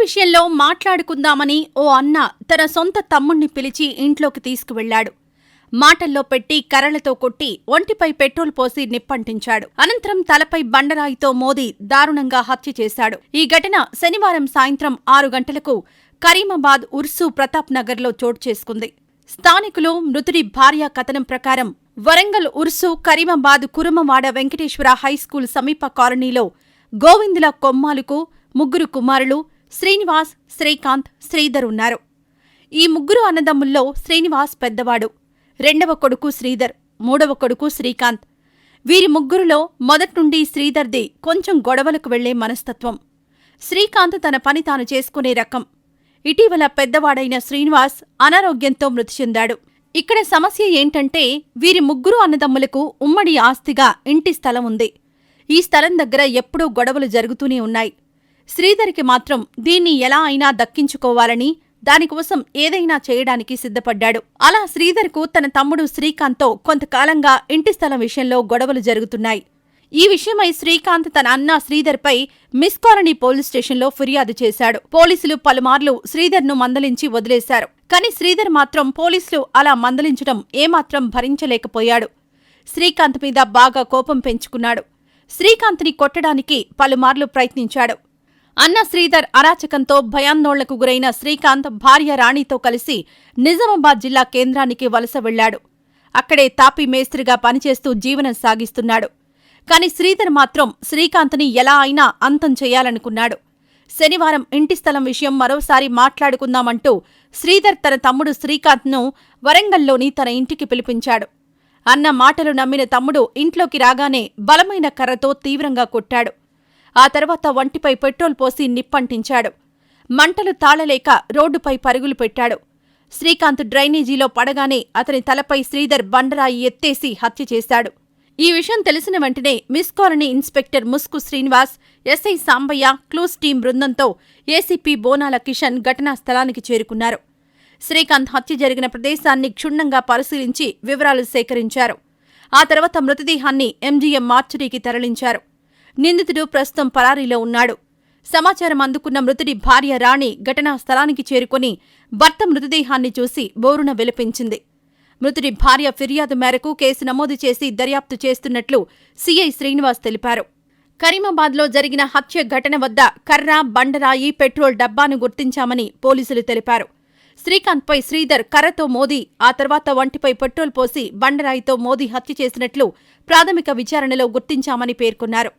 విషయంలో మాట్లాడుకుందామని ఓ అన్న తన సొంత తమ్ముణ్ణి పిలిచి ఇంట్లోకి తీసుకువెళ్లాడు. మాటల్లో పెట్టి కర్రలతో కొట్టి ఒంటిపై పెట్రోల్ పోసి నిప్పంటించాడు. అనంతరం తలపై బండరాయితో మోది దారుణంగా హత్య చేశాడు. ఈ ఘటన శనివారం సాయంత్రం 6 గంటలకు కరీమాబాద్ ఉర్సు ప్రతాప్ నగర్లో చోటు చేసుకుంది. స్థానికులు మృతుడి భార్య కథనం ప్రకారం వరంగల్ ఉర్సు కరీమాబాద్ కురుమవాడ వెంకటేశ్వర హైస్కూల్ సమీప కాలనీలో గోవిందుల కొమ్మాలుకు 3 కుమారులు శ్రీనివాస్, శ్రీకాంత్, శ్రీధర్ ఉన్నారు. ఈ 3 అన్నదమ్ముల్లో శ్రీనివాస్ పెద్దవాడు. రెండవ కొడుకు శ్రీధర్, మూడవ కొడుకు శ్రీకాంత్. వీరి ముగ్గురులో మొదట్నుండి శ్రీధర్ది కొంచెం గొడవలకు వెళ్లే మనస్తత్వం. శ్రీకాంత్ తన పని తాను చేసుకునే రకం. ఇటీవల పెద్దవాడైన శ్రీనివాస్ అనారోగ్యంతో మృతి చెందాడు. ఇక్కడ సమస్య ఏంటంటే వీరి 3 అన్నదమ్ములకు ఉమ్మడి ఆస్తిగా ఇంటి స్థలం ఉంది. ఈ స్థలం దగ్గర ఎప్పుడూ గొడవలు జరుగుతూనే ఉన్నాయి. శ్రీధర్కి మాత్రం దీన్ని ఎలా అయినా దక్కించుకోవాలని, దానికోసం ఏదైనా చేయడానికి సిద్ధపడ్డాడు. అలా శ్రీధర్కు తన తమ్ముడు శ్రీకాంత్తో కొంతకాలంగా ఇంటి స్థలం విషయంలో గొడవలు జరుగుతున్నాయి. ఈ విషయమై శ్రీకాంత్ తన అన్న శ్రీధర్పై మిస్ కాలనీ పోలీస్ స్టేషన్లో ఫిర్యాదు చేశాడు. పోలీసులు పలుమార్లు శ్రీధర్ను మందలించి వదిలేశారు. కాని శ్రీధర్ మాత్రం పోలీసులు అలా మందలించడం ఏమాత్రం భరించలేకపోయాడు. శ్రీకాంత్ మీద బాగా కోపం పెంచుకున్నాడు. శ్రీకాంత్ని కొట్టడానికి పలుమార్లు ప్రయత్నించాడు. అన్న శ్రీధర్ అరాచకంతో భయాందోళనకు గురైన శ్రీకాంత్ భార్య రాణితో కలిసి నిజామాబాద్ జిల్లా కేంద్రానికి వలస వెళ్లాడు. అక్కడే తాపీ మేస్త్రిగా పనిచేస్తూ జీవనం సాగిస్తున్నాడు. కాని శ్రీధర్ మాత్రం శ్రీకాంత్ని ఎలా అయినా అంతం చెయ్యాలనుకున్నాడు. శనివారం ఇంటి స్థలం విషయం మరోసారి మాట్లాడుకుందామంటూ శ్రీధర్ తన తమ్ముడు శ్రీకాంత్ను వరంగల్లోని తన ఇంటికి పిలిపించాడు. అన్న మాటలు నమ్మిన తమ్ముడు ఇంట్లోకి రాగానే బలమైన కర్రతో తీవ్రంగా కొట్టాడు. ఆ తర్వాత ఒంటిపై పెట్రోల్ పోసి నిప్పంటించాడు. మంటలు తాళలేక రోడ్డుపై పరుగులు పెట్టాడు. శ్రీకాంత్ డ్రైనేజీలో పడగానే అతని తలపై శ్రీధర్ బండరాయి ఎత్తేసి హత్య చేశాడు. ఈ విషయం తెలిసిన వెంటనే Mills Colony inspector Musku Srinivas, SI Sambaiah, clues team బృందంతో ఏసీపీ బోనాల కిషన్ ఘటనా స్థలానికి చేరుకున్నారు. శ్రీకాంత్ హత్య జరిగిన ప్రదేశాన్ని క్షుణ్ణంగా పరిశీలించి వివరాలు సేకరించారు. ఆ తర్వాత మృతదేహాన్ని ఎంజీఎం మార్చురీకి తరలించారు. నిందితుడు ప్రస్తుతం పరారీలో ఉన్నాడు. సమాచారం అందుకున్న మృతుడి భార్య రాణి ఘటనా స్థలానికి చేరుకుని భర్త మృతదేహాన్ని చూసి బోరున విలపించింది. మృతుడి భార్య ఫిర్యాదు మేరకు కేసు నమోదు చేసి దర్యాప్తు చేస్తున్నట్లు సీఐ శ్రీనివాస్ తెలిపారు. కరీమాబాద్లో జరిగిన హత్య ఘటన వద్ద కర్ర, బండరాయి, పెట్రోల్ డబ్బాను గుర్తించామని పోలీసులు తెలిపారు. శ్రీకాంత్పై శ్రీధర్ కర్రతో మోదీ, ఆ తర్వాత ఒంటిపై పెట్రోల్ పోసి బండరాయితో మోదీ హత్య చేసినట్లు ప్రాథమిక విచారణలో గుర్తించామని పేర్కొన్నారు.